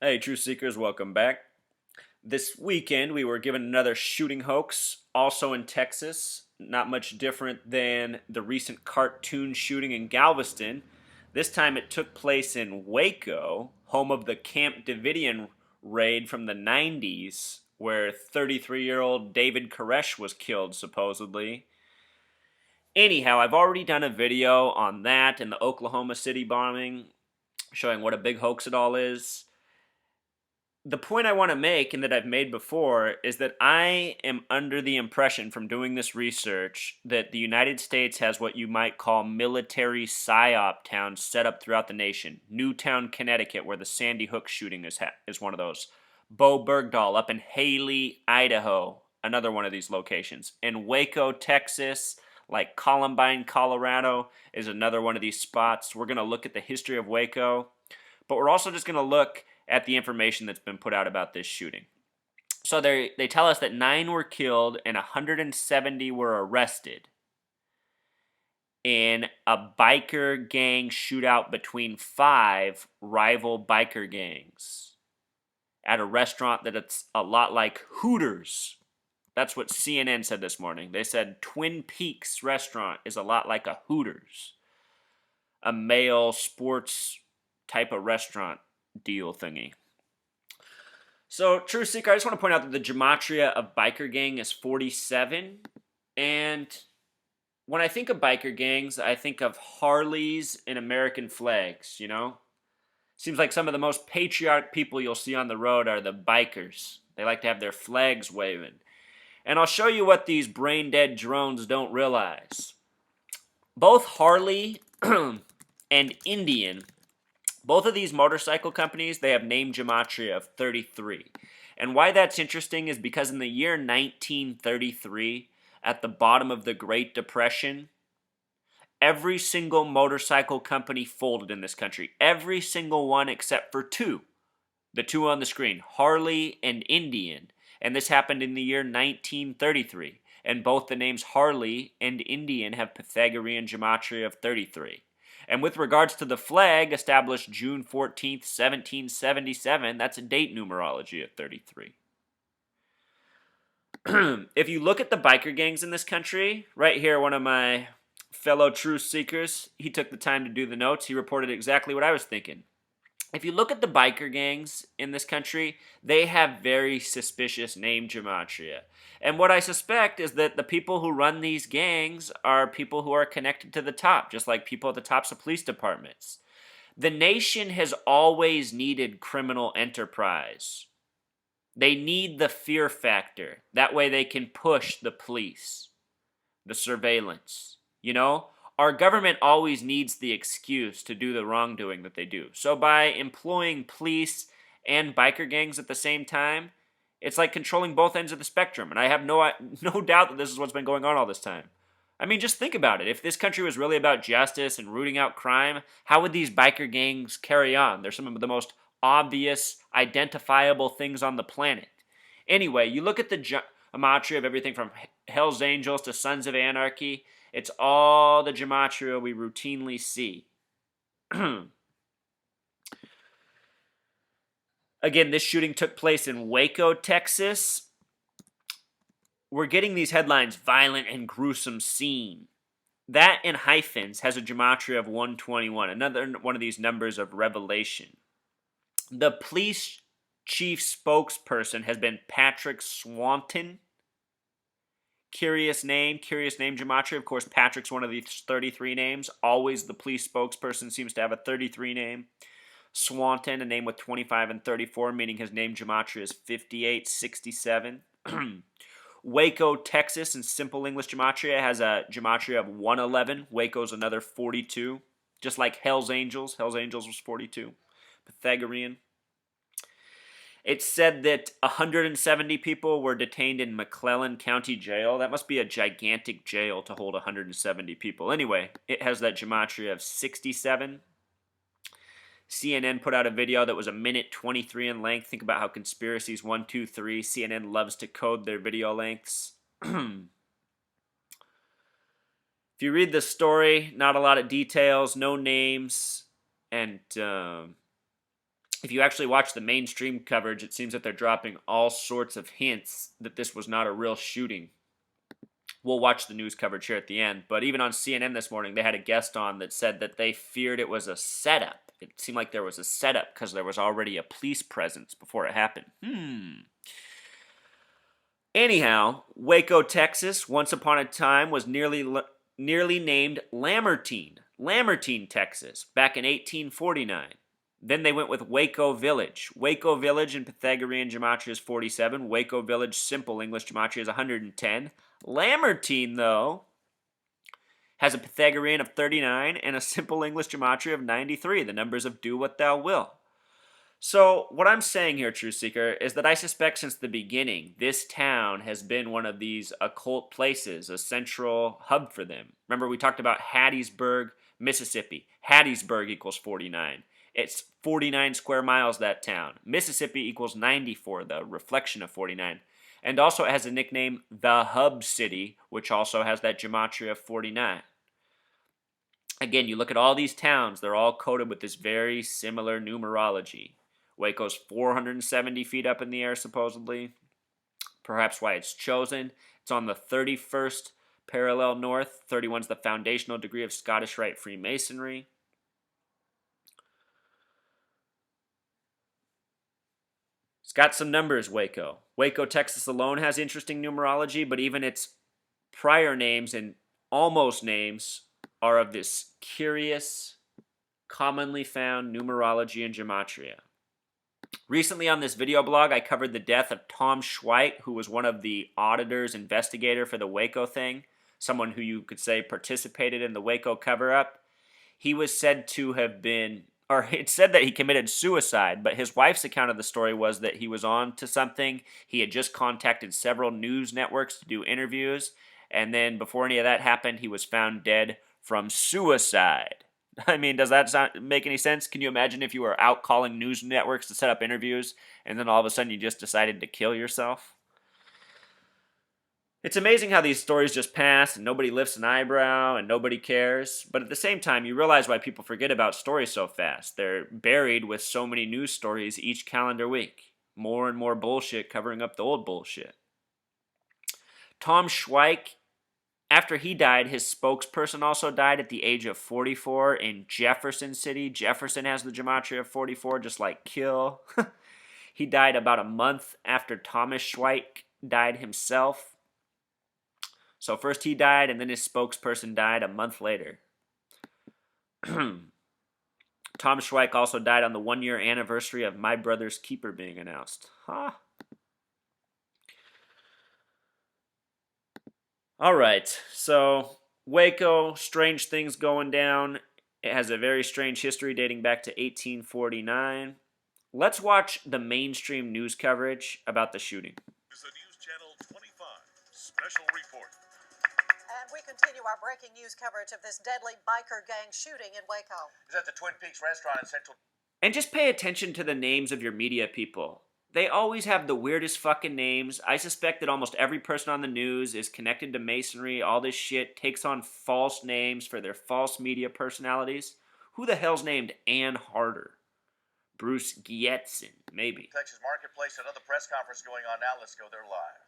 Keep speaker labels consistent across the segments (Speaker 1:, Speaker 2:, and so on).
Speaker 1: Hey, Truth Seekers, welcome back. This weekend, we were given another shooting hoax, also in Texas. Not much different than the recent cartoon shooting in Galveston. This time, it took place in Waco, home of the Camp Davidian raid from the 90s, where 33-year-old David Koresh was killed, supposedly. Anyhow, I've already done a video on that and the Oklahoma City bombing, showing what a big hoax it all is. The point I want to make, and that I've made before, is that I am under the impression from doing this research that the United States has what you might call military psyop towns set up throughout the nation. Newtown, Connecticut, where the Sandy Hook shooting is one of those. Bo Bergdahl up in Haley, Idaho, another one of these locations. In Waco, Texas, like Columbine, Colorado, is another one of these spots. We're going to look at the history of Waco, but we're also just going to look at the information that's been put out about this shooting. So they tell us that 9 were killed and 170 were arrested in a biker gang shootout between 5 rival biker gangs at a restaurant that it's a lot like Hooters. That's what CNN said this morning. They said Twin Peaks restaurant is a lot like a Hooters, a male sports type of restaurant deal thingy. So, True Seeker, I just want to point out that the gematria of biker gang is 47. And when I think of biker gangs, I think of Harleys and American flags, you know? Seems like some of the most patriotic people you'll see on the road are the bikers. They like to have their flags waving. And I'll show you what these brain dead drones don't realize. Both Harley and Indian, both of these motorcycle companies, they have name gematria of 33. And why that's interesting is because in the year 1933, at the bottom of the Great Depression, every single motorcycle company folded in this country. Every single one except for 2. The 2 on the screen, Harley and Indian. And this happened in the year 1933. And both the names Harley and Indian have Pythagorean gematria of 33. And with regards to the flag, established June 14th, 1777, that's a date numerology of 33. If you look at the biker gangs in this country, right here, one of my fellow truth seekers, he took the time to do the notes. He reported exactly what I was thinking. If you look at the biker gangs in this country, they have very suspicious name gematria. And what I suspect is that the people who run these gangs are people who are connected to the top, just like people at the tops of police departments. The nation has always needed criminal enterprise. They need the fear factor. That way they can push the police, the surveillance, you know? Our government always needs the excuse to do the wrongdoing that they do. So by employing police and biker gangs at the same time, it's like controlling both ends of the spectrum. And I have no doubt that this is what's been going on all this time. I mean, just think about it. If this country was really about justice and rooting out crime, how would these biker gangs carry on? They're some of the most obvious, identifiable things on the planet. Anyway, you look at the gematria of everything from Hell's Angels to Sons of Anarchy. It's all the gematria we routinely see. Again, this shooting took place in Waco, Texas. We're getting these headlines, violent and gruesome scene. That in hyphens has a gematria of 121, another one of these numbers of revelation. The police chief spokesperson has been Patrick Swanton. Curious name gematria. Of course, Patrick's one of these 33 names. Always the police spokesperson seems to have a 33 name. Swanton, a name with 25 and 34, meaning his name gematria is 5867. Waco, Texas, in simple English gematria, has a gematria of 111. Waco's another 42. Just like Hell's Angels. Hell's Angels was 42. Pythagorean. It said that 170 people were detained in McClellan County Jail. That must be a gigantic jail to hold 170 people. Anyway, it has that gematria of 67. CNN put out a video that was 1:23 in length. Think about how conspiracies 1, 2, 3. CNN loves to code their video lengths. If you read the story, not a lot of details, no names, and if you actually watch the mainstream coverage, it seems that they're dropping all sorts of hints that this was not a real shooting. We'll watch the news coverage here at the end, but even on CNN this morning, they had a guest on that said that they feared it was a setup. It seemed like there was a setup because there was already a police presence before it happened. Anyhow, Waco, Texas, once upon a time was nearly named Lamartine, Texas, back in 1849. Then they went with Waco Village. Waco Village in Pythagorean gematria is 47. Waco Village simple English gematria is 110. Lamartine, though, has a Pythagorean of 39 and a simple English gematria of 93, the numbers of do what thou will. So, what I'm saying here, Truth Seeker, is that I suspect since the beginning, this town has been one of these occult places, a central hub for them. Remember, we talked about Hattiesburg, Mississippi. Hattiesburg equals 49. It's 49 square miles, that town. Mississippi equals 94, the reflection of 49. And also it has a nickname, the Hub City, which also has that gematria of 49. Again, you look at all these towns, they're all coded with this very similar numerology. Waco's 470 feet up in the air, supposedly. Perhaps why it's chosen. It's on the 31st parallel north. 31 is the foundational degree of Scottish Rite Freemasonry. It's got some numbers, Waco. Waco, Texas alone has interesting numerology, but even its prior names and almost names are of this curious, commonly found numerology and gematria. Recently on this video blog, I covered the death of Tom Schweik, who was one of the auditors, investigator for the Waco thing, someone who you could say participated in the Waco cover-up. He was said to have been, or it said that he committed suicide, but his wife's account of the story was that he was on to something. He had just contacted several news networks to do interviews, and then before any of that happened, he was found dead from suicide. I mean, does that make any sense? Can you imagine if you were out calling news networks to set up interviews, and then all of a sudden you just decided to kill yourself? It's amazing how these stories just pass and nobody lifts an eyebrow and nobody cares. But at the same time, you realize why people forget about stories so fast. They're buried with so many news stories each calendar week. More and more bullshit covering up the old bullshit. Tom Schweik, after he died, his spokesperson also died at the age of 44 in Jefferson City. Jefferson has the gematria of 44, just like Kill. He died about a month after Thomas Schweik died himself. So first he died, and then his spokesperson died a month later. Tom Schweik also died on the 1-year anniversary of My Brother's Keeper being announced. Huh? All right, so Waco, strange things going down. It has a very strange history dating back to 1849. Let's watch the mainstream news coverage about the shooting.
Speaker 2: This is News Channel 25 special report.
Speaker 3: And we continue our breaking news coverage of this deadly biker gang shooting in Waco.
Speaker 2: It's at the Twin Peaks restaurant in Central.
Speaker 1: And just pay attention to the names of your media people. They always have the weirdest fucking names. I suspect that almost every person on the news is connected to Masonry. All this shit takes on false names for their false media personalities. Who the hell's named Ann Harder? Bruce Gietzen, maybe.
Speaker 2: Texas Marketplace, another press conference going on now. Let's go there live.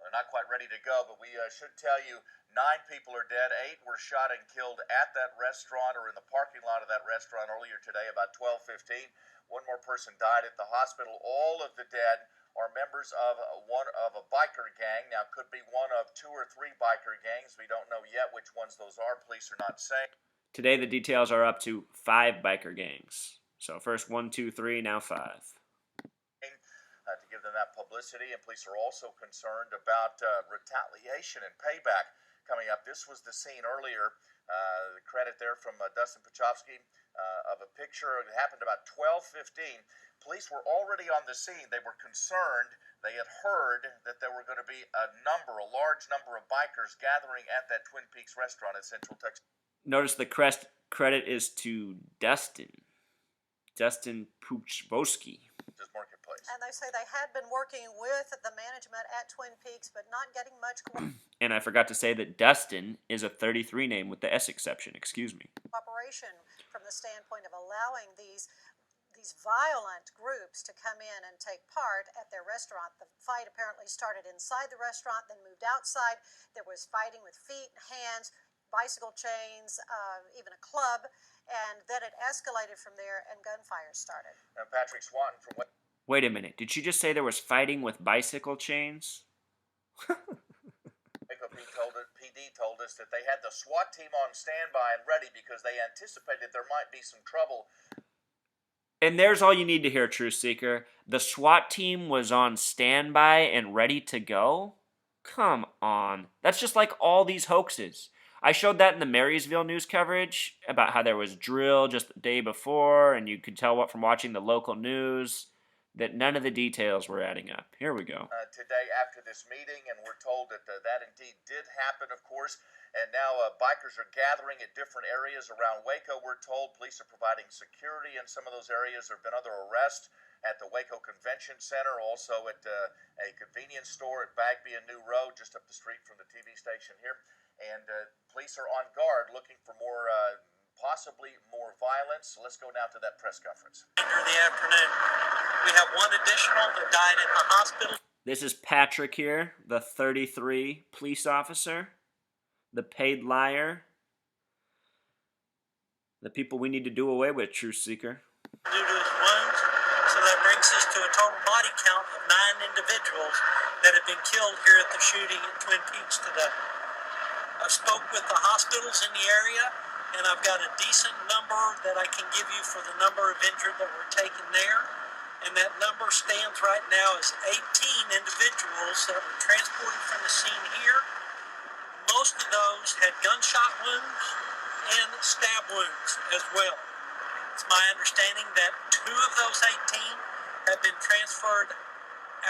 Speaker 2: They're not quite ready to go, but we should tell you 9 people are dead. 8 were shot and killed at that restaurant or in the parking lot of that restaurant earlier today, about 12:15. 1 more person died at the hospital. All of the dead are members of a biker gang. Now, could be one of 2 or 3 biker gangs. We don't know yet which ones those are. Police are not saying.
Speaker 1: Today, the details are up to 5 biker gangs. So first 1, 2, 3, now 5.
Speaker 2: To give them that publicity, and police are also concerned about retaliation and payback coming up. This was the scene earlier, the credit there from Dustin Pachowski of a picture. It happened about 12:15. Police were already on the scene. They were concerned. They had heard that there were going to be a large number of bikers gathering at that Twin Peaks restaurant in Central Texas.
Speaker 1: Notice the credit is to Dustin Puchbowski.
Speaker 2: Marketplace.
Speaker 3: And they say they had been working with the management at Twin Peaks, but not getting much
Speaker 1: And I forgot to say that Dustin is a 33 name with the S exception. Excuse me.
Speaker 3: cooperation from the standpoint of allowing these these violent groups to come in and take part at their restaurant. The fight apparently started inside the restaurant, then moved outside. There was fighting with feet and hands, bicycle chains, even a club, and then it escalated from there and gunfire started.
Speaker 2: Patrick Swanton from
Speaker 1: Wait a minute. Did she just say there was fighting with bicycle chains?
Speaker 2: Waco PD told us that they had the SWAT team on standby and ready because they anticipated there might be some trouble.
Speaker 1: And there's all you need to hear, Truth Seeker. The SWAT team was on standby and ready to go? Come on. That's just like all these hoaxes. I showed that in the Marysville news coverage about how there was drill just the day before, and you could tell what from watching the local news that none of the details were adding up. Here we go.
Speaker 2: Today after this meeting, and we're told that that indeed did happen, of course. And now bikers are gathering at different areas around Waco, we're told. Police are providing security in some of those areas. There have been other arrests at the Waco Convention Center, also at a convenience store at Bagby and New Road, just up the street from the TV station here. And police are on guard looking for more, possibly more violence. So let's go now to that press conference.
Speaker 4: During the afternoon, we have one additional that died at the hospital.
Speaker 1: This is Patrick here, the 33 police officer, the paid liar, the people we need to do away with, Truth Seeker.
Speaker 4: Due to his wounds, so that brings us to a total body count of 9 individuals that have been killed here at the shooting at Twin Peaks today. I've spoke with the hospitals in the area, and I've got a decent number that I can give you for the number of injured that were taken there. And that number stands right now as 18 individuals that were transported from the scene here. Most of those had gunshot wounds and stab wounds as well. It's my understanding that 2 of those 18 have been transferred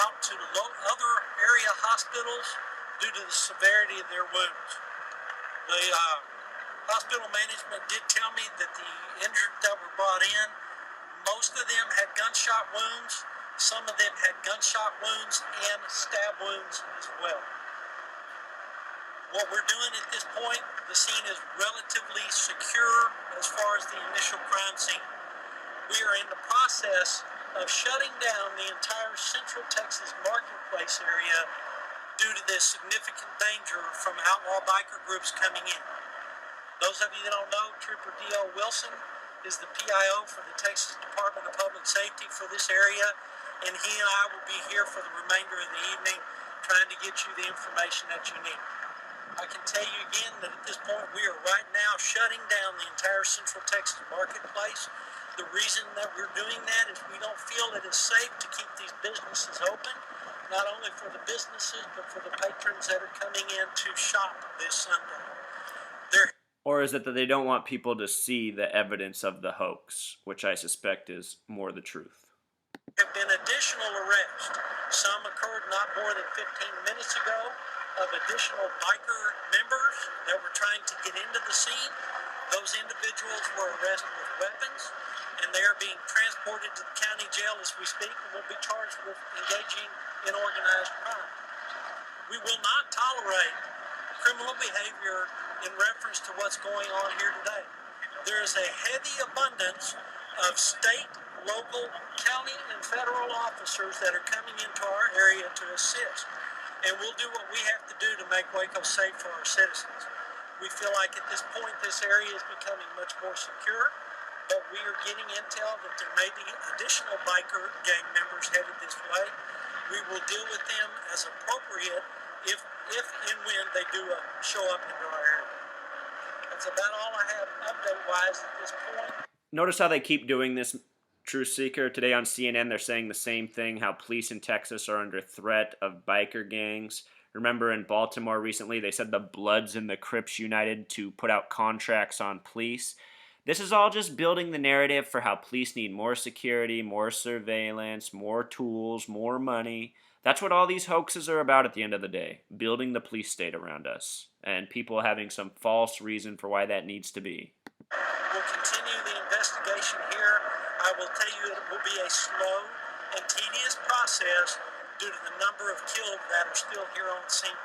Speaker 4: out to other area hospitals due to the severity of their wounds. The hospital management did tell me that the injured that were brought in, most of them had gunshot wounds. Some of them had gunshot wounds and stab wounds as well. What we're doing at this point, the scene is relatively secure as far as the initial crime scene. We are in the process of shutting down the entire Central Texas marketplace area due to this significant danger from outlaw biker groups coming in. Those of you that don't know, Trooper D.L. Wilson is the PIO for the Texas Department of Public Safety for this area, and he and I will be here for the remainder of the evening trying to get you the information that you need. I can tell you again that at this point we are right now shutting down the entire Central Texas marketplace. The reason that we're doing that is we don't feel it is safe to keep these businesses open, not only for the businesses but for the patrons that are coming in to shop this Sunday.
Speaker 1: Or is it that they don't want people to see the evidence of the hoax, which I suspect is more the truth?
Speaker 4: There have been additional arrests. Some occurred not more than 15 minutes ago of additional biker members that were trying to get into the scene. Those individuals were arrested with weapons, and they are being transported to the county jail as we speak and will be charged with engaging in organized crime. We will not tolerate criminal behavior in reference to what's going on here today. There is a heavy abundance of state, local, county, and federal officers that are coming into our area to assist. And we'll do what we have to do to make Waco safe for our citizens. We feel like at this point this area is becoming much more secure, but we are getting intel that there may be additional biker gang members headed this way. We will deal with them as appropriate if and when they do show up into our area. That's about all I have update-wise at this point.
Speaker 1: Notice how they keep doing this, Truth Seeker. Today on CNN, they're saying the same thing, how police in Texas are under threat of biker gangs. Remember in Baltimore recently, they said the Bloods and the Crips united to put out contracts on police. This is all just building the narrative for how police need more security, more surveillance, more tools, more money. That's what all these hoaxes are about at the end of the day, building the police state around us, and people having some false reason for why that needs to be.
Speaker 4: We'll continue the investigation here. I will tell you it will be a slow and tedious process due to the number of killed that are still here on scene.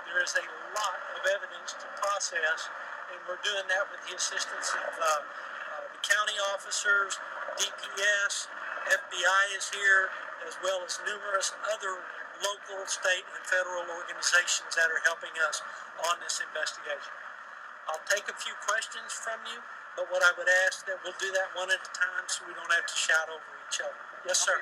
Speaker 4: There is a lot of evidence to process, and we're doing that with the assistance of the county officers, DPS, FBI is here, as well as numerous other local, state, and federal organizations that are helping us on this investigation. I'll take a few questions from you, but what I would ask that we'll do that one at a time so we don't have to shout over each other. Yes, sir.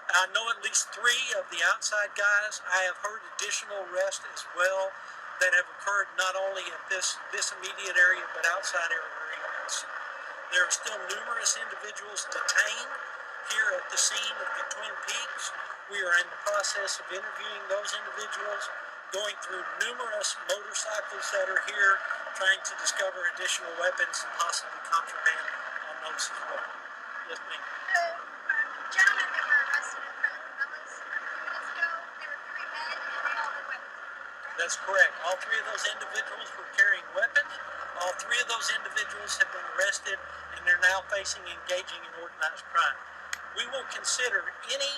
Speaker 4: I know at least 3 of the outside guys. I have heard additional arrests as well that have occurred not only at this immediate area but outside areas. There are still numerous individuals detained here at the scene of the Twin Peaks. We are in the process of interviewing those individuals, going through numerous motorcycles that are here, trying to discover additional weapons and possibly contraband on those as well. Yes, ma'am.
Speaker 5: The gentlemen that were arrested in front of Cabela's a few minutes ago, there were 3 men and they all had weapons.
Speaker 4: That's correct. All 3 of those individuals were carrying weapons. All 3 of those individuals have been arrested and they're now facing engaging in organized crime. We will consider any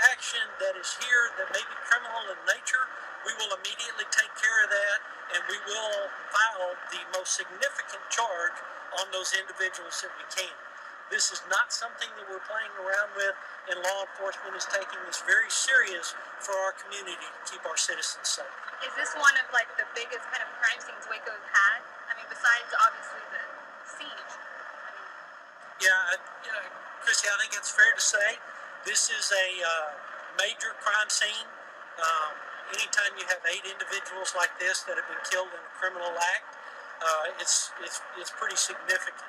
Speaker 4: action that is here that may be criminal in nature. We will immediately take care of that and we will file the most significant charge on those individuals that we can. This is not something that we're playing around with, and law enforcement is taking this very serious for our community to keep our citizens safe.
Speaker 5: Is this one of like the biggest kind of crime scenes Waco's had? I mean, besides obviously the siege.
Speaker 4: Chrissy, I think it's fair to say this is a major crime scene. Anytime you have 8 individuals like this that have been killed in a criminal act, it's pretty significant.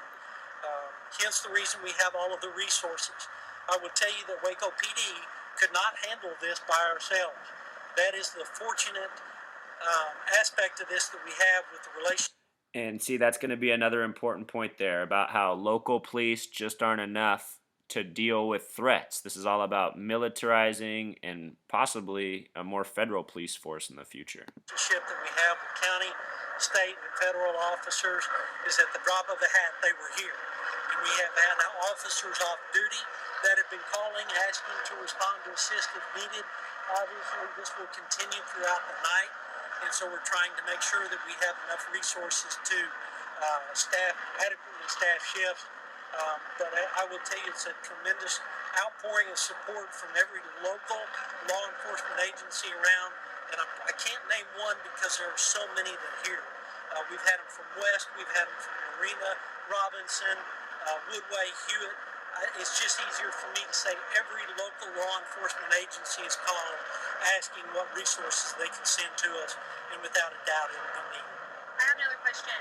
Speaker 4: Hence the reason we have all of the resources. I would tell you that Waco PD could not handle this by ourselves. That is the fortunate aspect of this that we have with the relationship.
Speaker 1: And see, that's going to be another important point there about how local police just aren't enough to deal with threats. This is all about militarizing and possibly a more federal police force in the future.
Speaker 4: The relationship that we have with county, state, and federal officers is at the drop of a hat they were here. And we have had officers off duty that have been calling, asking to respond to assist if needed. Obviously, this will continue throughout the night, and so we're trying to make sure that we have enough resources to adequately staff shifts. But I will tell you, it's a tremendous outpouring of support from every local law enforcement agency around, and I can't name one because there are so many that are here. We've had them from West, we've had them from Marina, Robinson, Woodway, Hewitt. It's just easier for me to say every local law enforcement agency is called, asking what resources they can send to us, and without a doubt it will be needed.
Speaker 5: I have another question.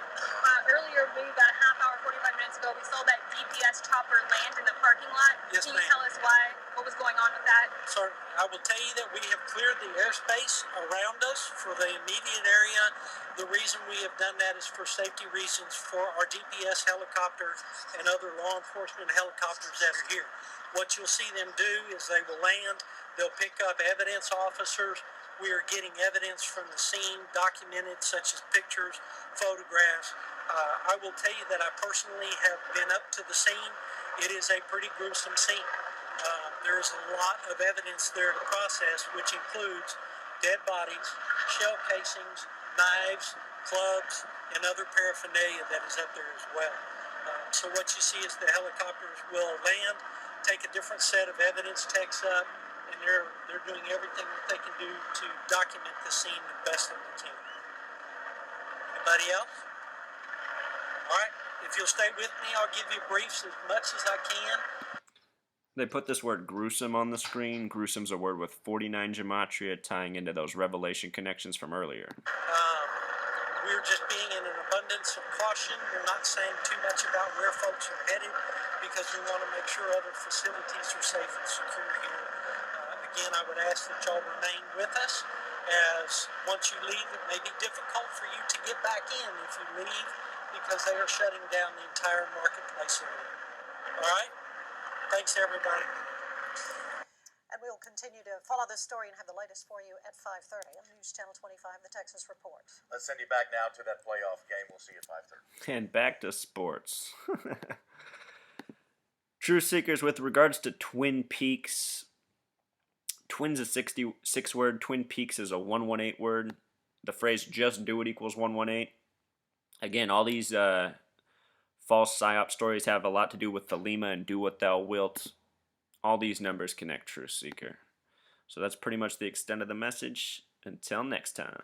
Speaker 5: Earlier, maybe about a half hour, 45 minutes ago, we saw that DPS chopper land in the parking lot.
Speaker 4: Yes,
Speaker 5: Can you
Speaker 4: ma'am.
Speaker 5: tell us what was going on with that?
Speaker 4: So I will tell you that we have cleared the airspace around us for the immediate area. The reason we have done that is for safety reasons for our DPS helicopter and other law enforcement helicopters that are here. What you'll see them do is they will land, they'll pick up evidence officers. We are getting evidence from the scene documented, such as pictures, photographs. I will tell you that I personally have been up to the scene. It is a pretty gruesome scene. There is a lot of evidence there to process, which includes dead bodies, shell casings, knives, clubs, and other paraphernalia that is up there as well. So what you see is the helicopters will land, take a different set of evidence techs up, and they're doing everything that they can do to document the scene the best that they can. Anybody else? All right. If you'll stay with me, I'll give you briefs as much as I can.
Speaker 1: They put this word gruesome on the screen. Gruesome's a word with 49 gematria tying into those revelation connections from earlier.
Speaker 4: We're just being in an abundance of caution. We're not saying too much about where folks are headed because we want to make sure other facilities are safe and secure here. Again, I would ask that y'all remain with us, as once you leave, it may be difficult for you to get back in if you leave because they are shutting down the entire marketplace area. All right? Thanks, everybody.
Speaker 3: And we'll continue to follow this story and have the latest for you at 5:30 on News Channel 25, The Texas Report.
Speaker 2: Let's send you back now to that playoff game. We'll see you at 5:30.
Speaker 1: And back to sports. True Seekers, with regards to Twin Peaks, Twin's a 66 word, Twin Peaks is a 118 word. The phrase just do it equals 118. Again, all these False psyop stories have a lot to do with Thelema and do what thou wilt. All these numbers connect, Truth Seeker. So that's pretty much the extent of the message. Until next time.